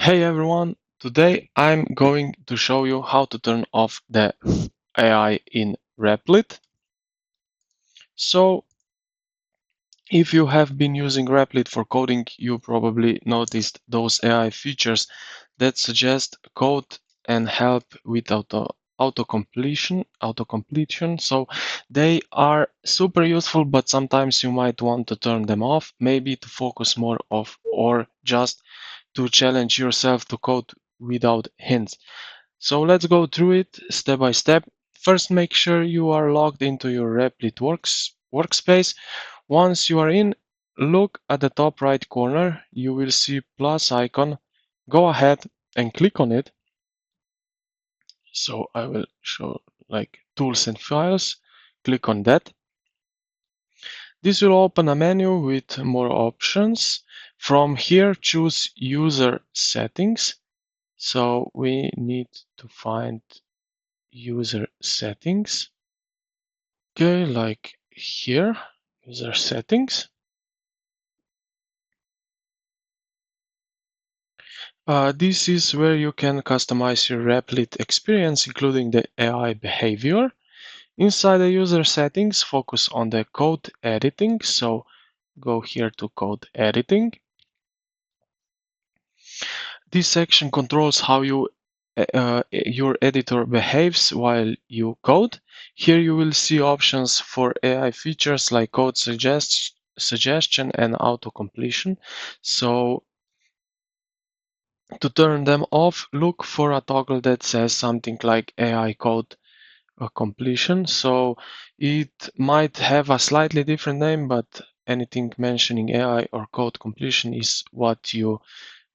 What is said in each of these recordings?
Hey everyone, today I'm going to show you how to turn off the AI in Replit. So, if you have been using Replit for coding, you probably noticed those AI features that suggest code and help with auto-completion. So they are super useful, but sometimes you might want to turn them off, maybe to focus more off or just to challenge yourself to code without hints. So let's go through it step by step. First, make sure you are logged into your Replit workspace. Once you are in, look at the top right corner. You will see plus icon. Go ahead and click on it. So I will show like tools and files. Click on that. This will open a menu with more options. From here, choose user settings. So we need to find user settings. Okay, like here, user settings. This is where you can customize your Replit experience, including the AI behavior. Inside the user settings, focus on the code editing. So go here to code editing. This section controls how your editor behaves while you code. Here you will see options for AI features like code suggestion and auto-completion. So to turn them off, look for a toggle that says something like AI code completion. So it might have a slightly different name, but anything mentioning AI or code completion is what you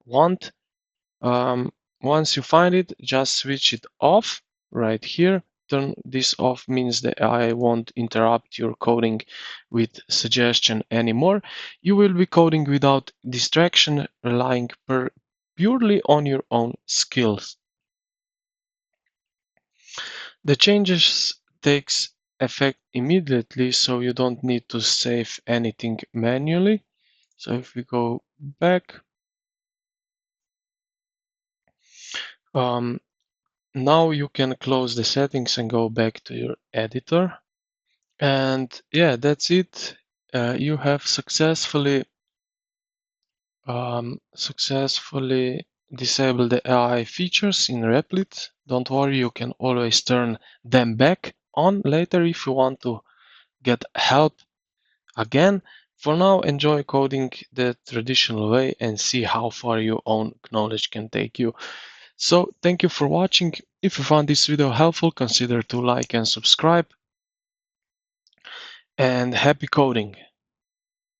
want. Once you find it, just switch it off right here. Turn this off means the AI won't interrupt your coding with suggestion anymore. You will be coding without distraction, relying purely on your own skills. The changes takes effect immediately, so you don't need to save anything manually. So if we go back, um, now you can close the settings and go back to your editor. And yeah, that's it. You have successfully disabled the AI features in Replit. Don't worry, you can always turn them back on later if you want to get help again. For now, enjoy coding the traditional way and see how far your own knowledge can take you. So thank you for watching. If you found this video helpful, consider to like and subscribe, and happy coding.